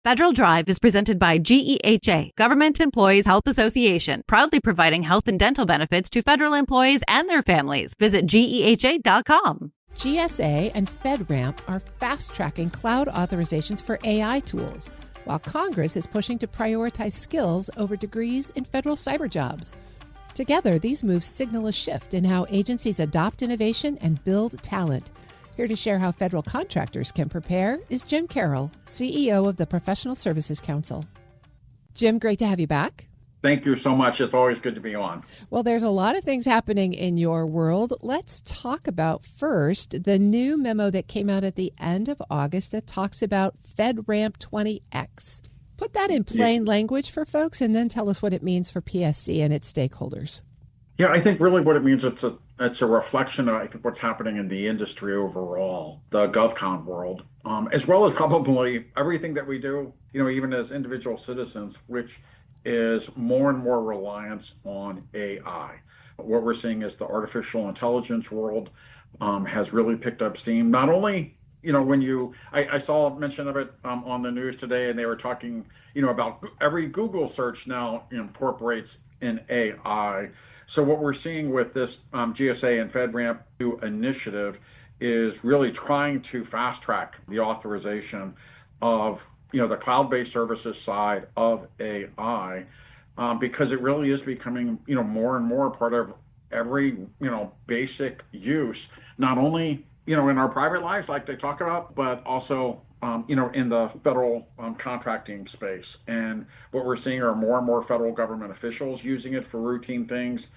Federal Drive is presented by GEHA, Government Employees Health Association, proudly providing health and dental benefits to federal employees and their families. Visit GEHA.com. GSA and FedRAMP are fast-tracking cloud authorizations for AI tools, while Congress is pushing to prioritize skills over degrees in federal cyber jobs. Together, these moves signal a shift in how agencies adopt innovation and build talent. Here to share how federal contractors can prepare is Jim Carroll, CEO of the Professional Services Council. Jim, great to have you back. Thank you so much. It's always good to be on. Well, there's a lot of things happening in your world. Let's talk about first the new memo that came out at the end of August that talks about FedRAMP 20X. Put that in plain language for folks and then tell us what it means for PSC and its stakeholders. Yeah, I think really what it means, it's a reflection of, I think, what's happening in the industry overall, the GovCon world, as well as probably everything that we do, even as individual citizens, which is more and more reliance on AI. What we're seeing is the artificial intelligence world has really picked up steam. Not only, I saw a mention of it on the news today, and they were talking, about every Google search now incorporates an AI. So what we're seeing with this GSA and FedRAMP initiative is really trying to fast track the authorization of the cloud-based services side of AI because it really is becoming more and more part of every basic use, not only in our private lives like they talk about, but also in the federal contracting space. And what we're seeing are more and more federal government officials using it for routine things.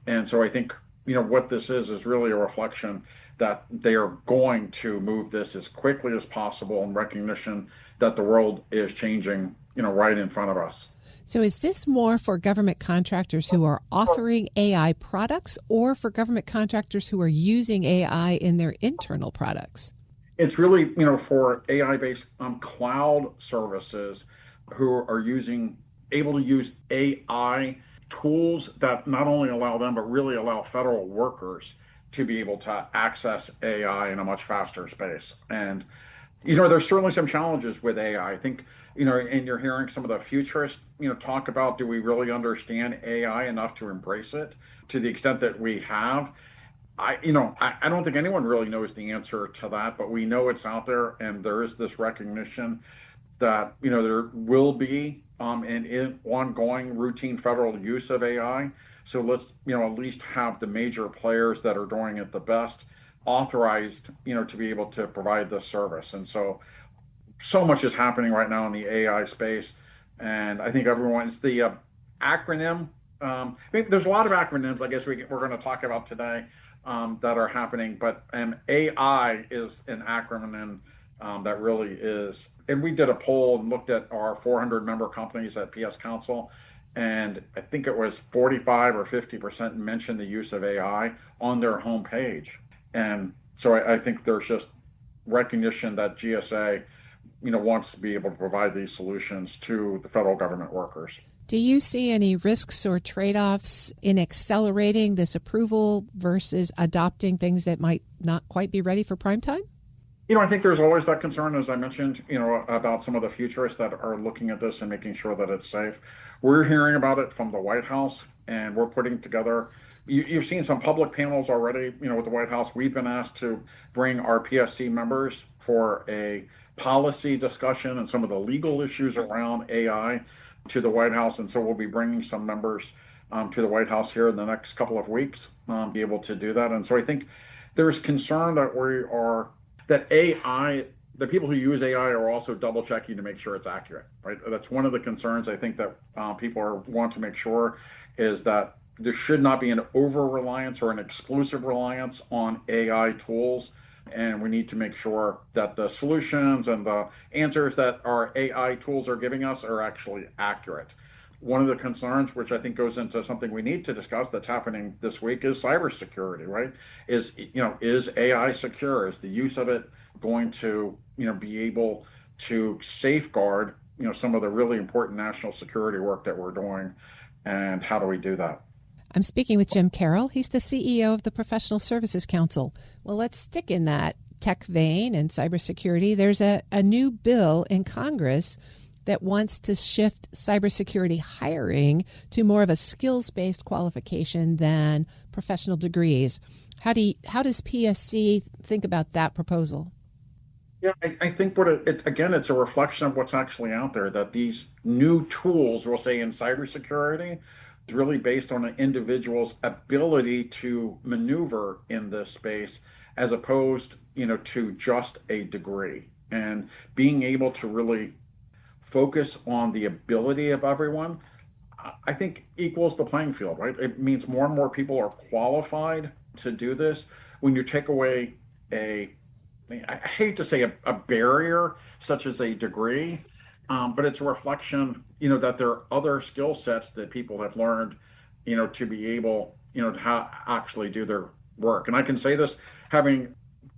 And so I think, what this is really a reflection that they are going to move this as quickly as possible in recognition that the world is changing, right in front of us. So is this more for government contractors who are offering AI products or for government contractors who are using AI in their internal products? It's really, for AI-based cloud services who are able to use AI tools that not only allow them, but really allow federal workers to be able to access AI in a much faster space. And, there's certainly some challenges with AI. I think, and you're hearing some of the futurists, talk about, do we really understand AI enough to embrace it to the extent that we have? I don't think anyone really knows the answer to that, but we know it's out there, and there is this recognition that, there will be an ongoing routine federal use of AI. So let's, at least have the major players that are doing it the best authorized, to be able to provide this service. And so much is happening right now in the AI space. And I think it's the acronym. There's a lot of acronyms, I guess we're going to talk about today that are happening, but AI is an acronym that really is. And we did a poll and looked at our 400 member companies at PS Council, and I think it was 45 or 50% mentioned the use of AI on their homepage. And so I think there's just recognition that GSA, wants to be able to provide these solutions to the federal government workers. Do you see any risks or trade-offs in accelerating this approval versus adopting things that might not quite be ready for prime time? I think there's always that concern, as I mentioned, about some of the futurists that are looking at this and making sure that it's safe. We're hearing about it from the White House, and we're putting together, you've seen some public panels already, with the White House. We've been asked to bring our PSC members for a policy discussion and some of the legal issues around AI to the White House. And so we'll be bringing some members to the White House here in the next couple of weeks, be able to do that. And so I think there's concern that AI, the people who use AI are also double checking to make sure it's accurate, right? That's one of the concerns I think that people want to make sure is that there should not be an over-reliance or an exclusive reliance on AI tools. And we need to make sure that the solutions and the answers that our AI tools are giving us are actually accurate. One of the concerns, which I think goes into something we need to discuss that's happening this week, is cybersecurity, right? Is AI secure? Is the use of it going to, be able to safeguard, some of the really important national security work that we're doing? And how do we do that? I'm speaking with Jim Carroll. He's the CEO of the Professional Services Council. Well, let's stick in that tech vein and cybersecurity. There's a new bill in Congress that wants to shift cybersecurity hiring to more of a skills-based qualification than professional degrees. How does PSC think about that proposal? Yeah, I think it's a reflection of what's actually out there, that these new tools, we'll say in cybersecurity, is really based on an individual's ability to maneuver in this space as opposed, to just a degree. And being able to really focus on the ability of everyone, I think equals the playing field, right? It means more and more people are qualified to do this. When you take away I hate to say a barrier such as a degree, but it's a reflection, that there are other skill sets that people have learned, to be able, to actually do their work. And I can say this, having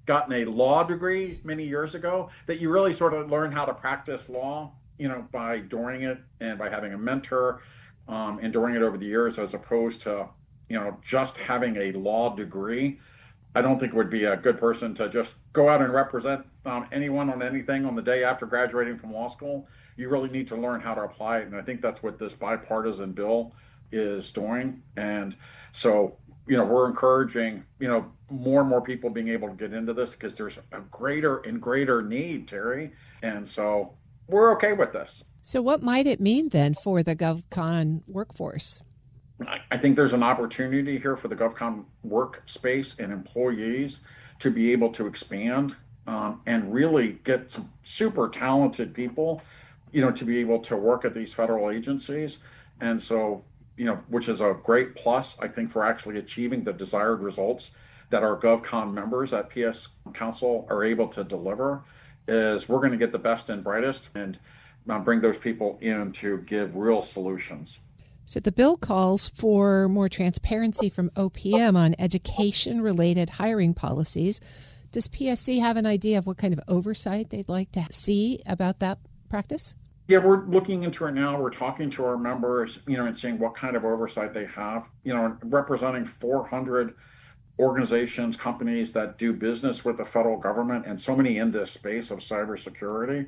gotten a law degree many years ago, that you really sort of learn how to practice law, by doing it and by having a mentor, and doing it over the years, as opposed to, just having a law degree. I don't think it would be a good person to just go out and represent anyone on anything on the day after graduating from law school. You really need to learn how to apply it. And I think that's what this bipartisan bill is doing. And so, we're encouraging, more and more people being able to get into this because there's a greater and greater need, Terry. And so we're okay with this. So what might it mean then for the GovCon workforce? I think there's an opportunity here for the GovCon workspace and employees to be able to expand and really get some super talented people, to be able to work at these federal agencies. And so, which is a great plus, I think, for actually achieving the desired results that our GovCon members at PS Council are able to deliver, is we're going to get the best and brightest and bring those people in to give real solutions. So the bill calls for more transparency from OPM on education-related hiring policies. Does PSC have an idea of what kind of oversight they'd like to see about that practice? Yeah, we're looking into it now. We're talking to our members, and seeing what kind of oversight they have, representing 400 organizations, companies that do business with the federal government, and so many in this space of cybersecurity.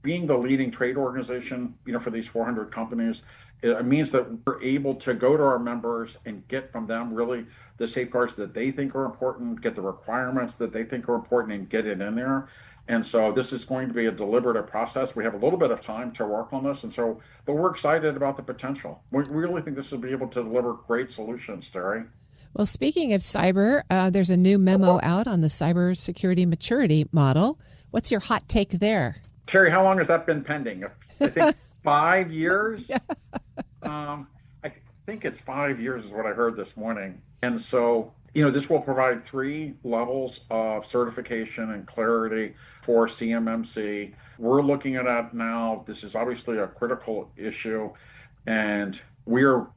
Being the leading trade organization, for these 400 companies, it means that we're able to go to our members and get from them really the safeguards that they think are important, get the requirements that they think are important, and get it in there. And so this is going to be a deliberative process. We have a little bit of time to work on this. But we're excited about the potential. We really think this will be able to deliver great solutions, Terry. Well, speaking of cyber, there's a new memo out on the cybersecurity maturity model. What's your hot take there? Terry, how long has that been pending? I think 5 years. Yeah. I think it's 5 years is what I heard this morning. And so, this will provide 3 levels of certification and clarity for CMMC. We're looking at that now. This is obviously a critical issue, and we are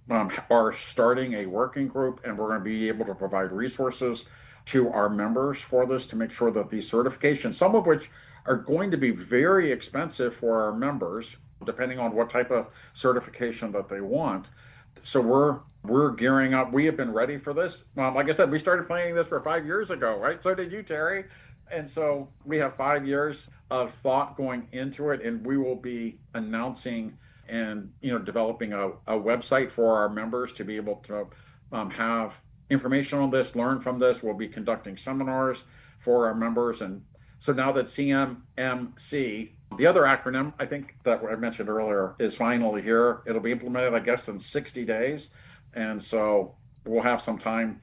starting a working group, and we're going to be able to provide resources to our members for this to make sure that these certifications, some of which are going to be very expensive for our members, depending on what type of certification that they want. So we're gearing up. We have been ready for this. Like I said, we started planning this for 5 years ago, right? So did you, Terry. And so we have 5 years of thought going into it, and we will be announcing and developing a website for our members to be able to have information on this, learn from this. We'll be conducting seminars for our members. And so now that CMMC, the other acronym, I think that I mentioned earlier, is finally here. It'll be implemented, I guess, in 60 days. And so we'll have some time,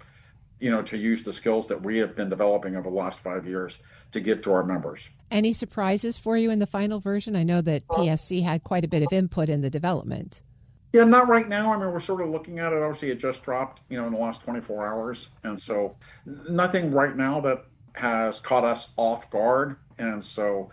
to use the skills that we have been developing over the last 5 years to give to our members. Any surprises for you in the final version? I know that PSC had quite a bit of input in the development. Yeah, not right now. I mean, we're sort of looking at it. Obviously, it just dropped, in the last 24 hours. And so nothing right now that has caught us off guard. And so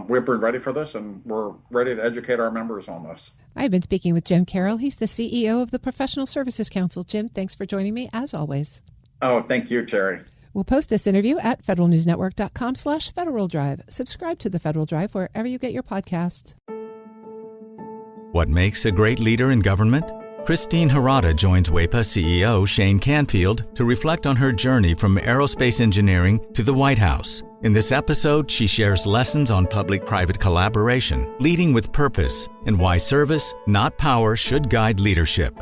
we've been ready for this, and we're ready to educate our members on this. I've been speaking with Jim Carroll. He's the CEO of the Professional Services Council. Jim, thanks for joining me, as always. Oh, thank you, Terry. We'll post this interview at federalnewsnetwork.com/Federal Drive. Subscribe to the Federal Drive wherever you get your podcasts. What makes a great leader in government? Christine Harada joins WEPA CEO Shane Canfield to reflect on her journey from aerospace engineering to the White House. In this episode, she shares lessons on public-private collaboration, leading with purpose, and why service, not power, should guide leadership.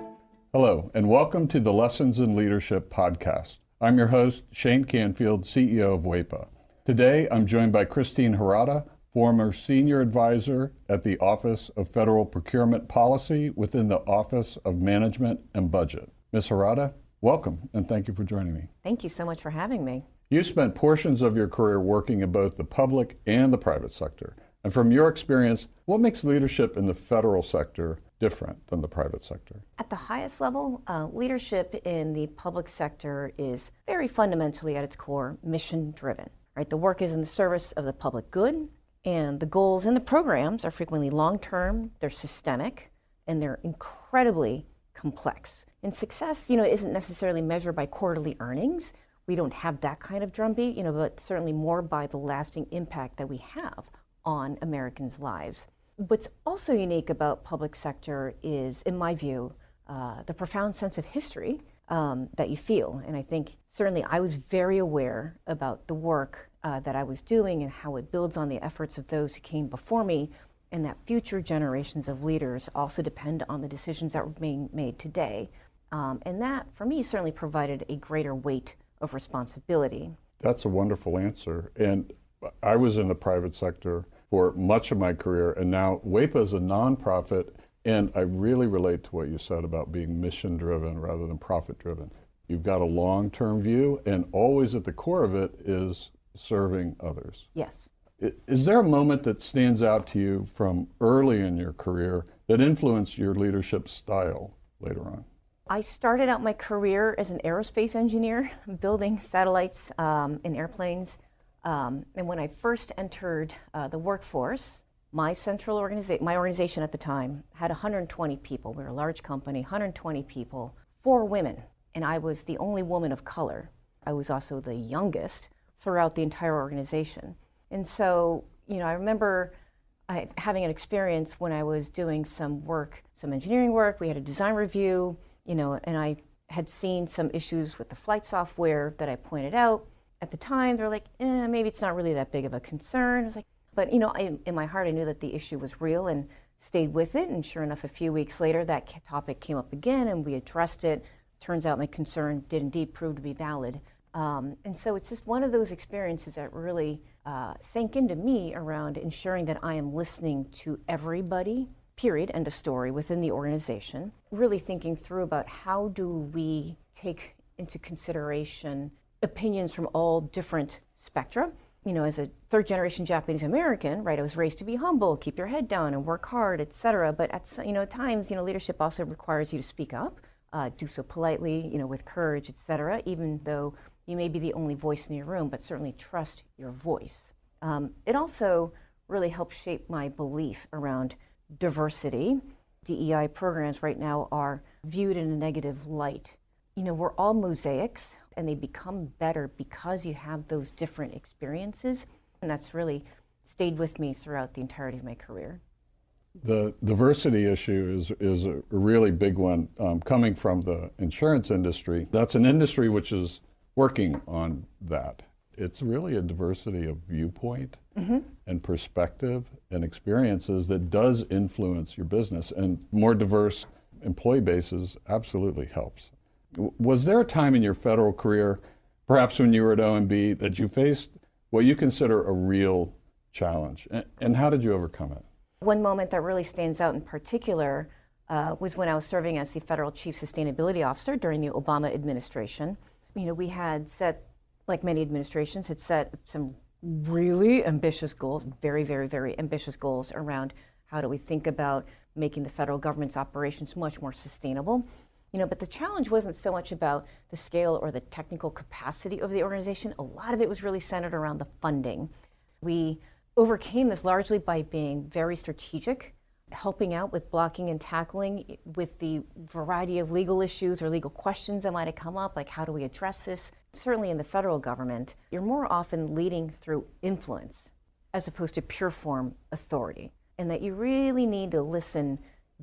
Hello, and welcome to the Lessons in Leadership podcast. I'm your host, Shane Canfield, CEO of WEPA. Today, I'm joined by Christine Harada, former Senior Advisor at the Office of Federal Procurement Policy within the Office of Management and Budget. Ms. Harada, welcome, and thank you for joining me. Thank you so much for having me. You spent portions of your career working in both the public and the private sector. And from your experience, what makes leadership in the federal sector different than the private sector? At the highest level, leadership in the public sector is very fundamentally at its core mission-driven. Right? The work is in the service of the public good, and the goals and the programs are frequently long-term, they're systemic, and they're incredibly complex. And success, isn't necessarily measured by quarterly earnings. We don't have that kind of drumbeat, but certainly more by the lasting impact that we have on Americans' lives. What's also unique about public sector is, in my view, the profound sense of history that you feel. And I think certainly I was very aware about the work that I was doing and how it builds on the efforts of those who came before me, and that future generations of leaders also depend on the decisions that were being made today. And that, for me, certainly provided a greater weight of responsibility. That's a wonderful answer. And I was in the private sector for much of my career, and now WEPA is a nonprofit, and I really relate to what you said about being mission-driven rather than profit-driven. You've got a long-term view, and always at the core of it is serving others. Yes. Is there a moment that stands out to you from early in your career that influenced your leadership style later on? I started out my career as an aerospace engineer, building satellites and airplanes. And when I first entered the workforce, my organization at the time had 120 people. We were a large company, 120 people, 4 women, and I was the only woman of color. I was also the youngest throughout the entire organization. And so, I remember having an experience when I was doing some engineering work. We had a design review, and I had seen some issues with the flight software that I pointed out. At the time, they were like, maybe it's not really that big of a concern. I was like, but in my heart, I knew that the issue was real and stayed with it. And sure enough, a few weeks later, that topic came up again and we addressed it. Turns out my concern did indeed prove to be valid. And so it's just one of those experiences that really sank into me around ensuring that I am listening to everybody, period, end of story, within the organization. Really thinking through about how do we take into consideration opinions from all different spectra. As a third-generation Japanese American, right, I was raised to be humble, keep your head down, and work hard, etc. But at times, leadership also requires you to speak up, do so politely, with courage, etc. Even though you may be the only voice in your room, but certainly trust your voice. It also really helped shape my belief around diversity. DEI programs right now are viewed in a negative light. We're all mosaics, and they become better because you have those different experiences. And that's really stayed with me throughout the entirety of my career. The diversity issue is a really big one. Coming from the insurance industry, that's an industry which is working on that. It's really a diversity of viewpoint and perspective and experiences that does influence your business. And more diverse employee bases absolutely helps. Was there a time in your federal career, perhaps when you were at OMB, that you faced what you consider a real challenge? And how did you overcome it? One moment that really stands out in particular was when I was serving as the Federal Chief Sustainability Officer during the Obama administration. We had set, like many administrations, had set some really ambitious goals, very, very, very ambitious goals around how do we think about making the federal government's operations much more sustainable. But the challenge wasn't so much about the scale or the technical capacity of the organization. A lot of it was really centered around the funding. We overcame this largely by being very strategic, helping out with blocking and tackling with the variety of legal issues or legal questions that might have come up, like how do we address this? Certainly in the federal government, you're more often leading through influence as opposed to pure form authority, and that you really need to listen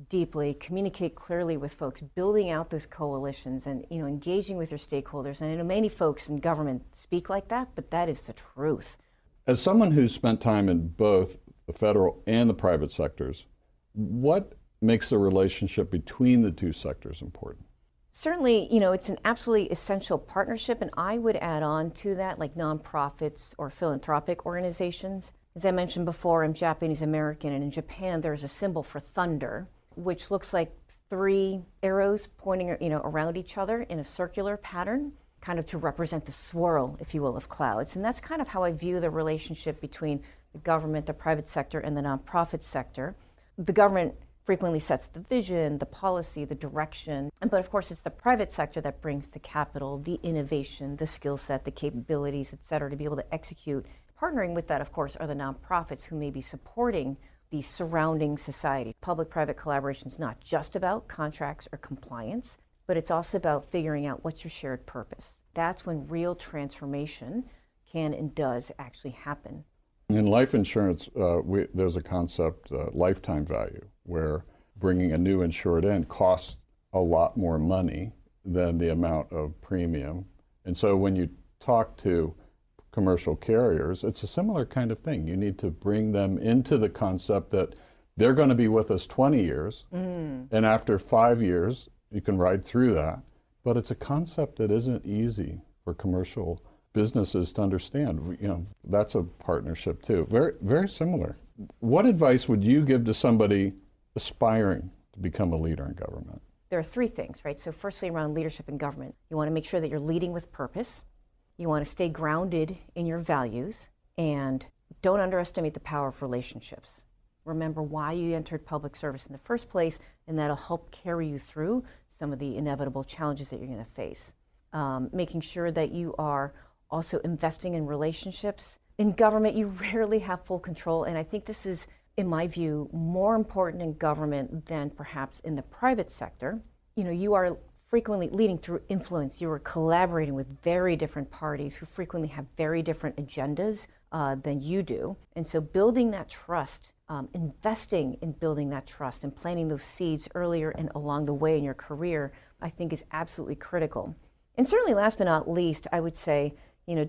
deeply, communicate clearly with folks, building out those coalitions and, engaging with your stakeholders. And I know many folks in government speak like that, but that is the truth. As someone who's spent time in both the federal and the private sectors, what makes the relationship between the two sectors important? Certainly, it's an absolutely essential partnership, and I would add on to that, like nonprofits or philanthropic organizations. As I mentioned before, I'm Japanese American, and in Japan there's a symbol for thunder, which looks like 3 arrows pointing, around each other in a circular pattern, kind of to represent the swirl, if you will, of clouds. And that's kind of how I view the relationship between the government, the private sector, and the nonprofit sector. The government frequently sets the vision, the policy, the direction. But of course, it's the private sector that brings the capital, the innovation, the skill set, the capabilities, et cetera, to be able to execute. Partnering with that, of course, are the nonprofits who may be supporting the surrounding society. Public-private collaboration is not just about contracts or compliance, but it's also about figuring out what's your shared purpose. That's when real transformation can and does actually happen. In life insurance, there's a concept, lifetime value, where bringing a new insured in costs a lot more money than the amount of premium. And so when you talk to commercial carriers, it's a similar kind of thing. You need to bring them into the concept that they're going to be with us 20 years, and after 5 years, you can ride through that. But it's a concept that isn't easy for commercial businesses to understand. That's a partnership too. Very, very similar. What advice would you give to somebody aspiring to become a leader in government? There are 3 things, right? So firstly, around leadership in government, you want to make sure that you're leading with purpose. You want to stay grounded in your values, and don't underestimate the power of relationships. Remember why you entered public service in the first place, and that'll help carry you through some of the inevitable challenges that you're going to face. Making sure that you are also investing in relationships. In government, you rarely have full control, and I think this is, in my view, more important in government than perhaps in the private sector. You are frequently leading through influence. You are collaborating with very different parties who frequently have very different agendas than you do. And so building that trust, investing in building that trust and planting those seeds earlier and along the way in your career, I think is absolutely critical. And certainly last but not least, I would say,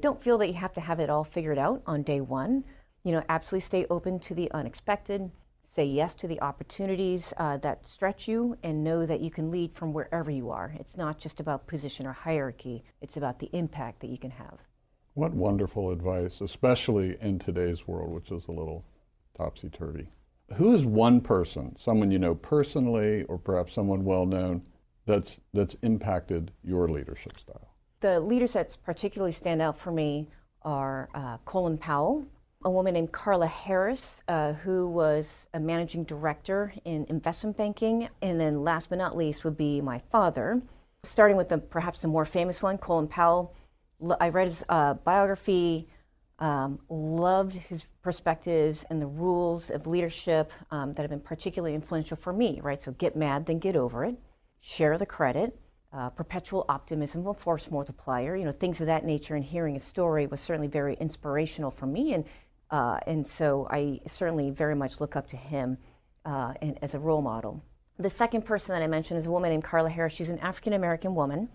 don't feel that you have to have it all figured out on day one. Absolutely stay open to the unexpected. Say yes to the opportunities that stretch you, and know that you can lead from wherever you are. It's not just about position or hierarchy. It's about the impact that you can have. What wonderful advice, especially in today's world, which is a little topsy-turvy. Who is one person, someone you know personally, or perhaps someone well-known, that's impacted your leadership style? The leaders that particularly stand out for me are Colin Powell, a woman named Carla Harris, who was a managing director in investment banking, and then last but not least would be my father. Starting with perhaps the more famous one, Colin Powell. I read his biography, loved his perspectives and the rules of leadership that have been particularly influential for me, right? So get mad, then get over it. Share the credit. Perpetual optimism, a force multiplier, things of that nature. And hearing his story was certainly very inspirational for me. And so I certainly very much look up to him and as a role model. The second person that I mentioned is a woman named Carla Harris. She's an African-American woman,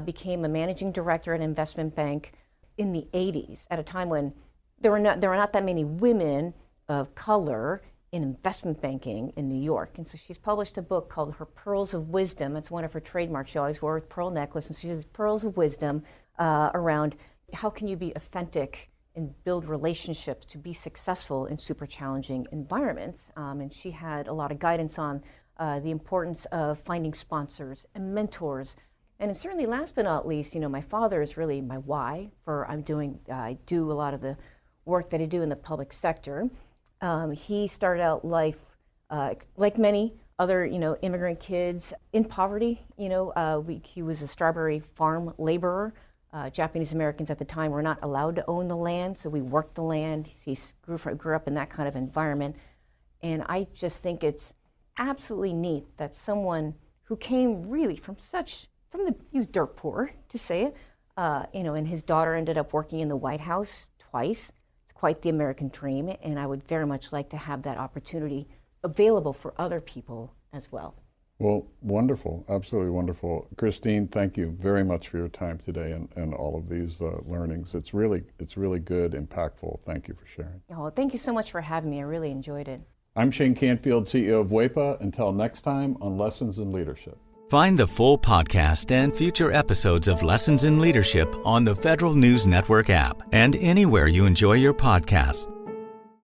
became a managing director at an investment bank in the 80s, at a time when there were not that many women of color in investment banking in New York. And so she's published a book called Her Pearls of Wisdom. It's one of her trademarks. She always wore a pearl necklace, and she has pearls of wisdom around how can you be authentic and build relationships to be successful in super challenging environments. And she had a lot of guidance on the importance of finding sponsors and mentors. And certainly last but not least, my father is really my why for I do a lot of the work that I do in the public sector. He started out life like many other, immigrant kids in poverty. He was a strawberry farm laborer. Japanese Americans at the time were not allowed to own the land, so we worked the land. He grew up in that kind of environment. And I just think it's absolutely neat that someone who came really he was dirt poor, to say it, and his daughter ended up working in the White House twice. Quite the American dream, and I would very much like to have that opportunity available for other people as well. Well, wonderful, absolutely wonderful. Christine, thank you very much for your time today and all of these learnings. It's really good, impactful. Thank you for sharing. Oh, thank you so much for having me. I really enjoyed it. I'm Shane Canfield, CEO of WEPA. Until next time on Lessons in Leadership. Find the full podcast and future episodes of Lessons in Leadership on the Federal News Network app and anywhere you enjoy your podcasts.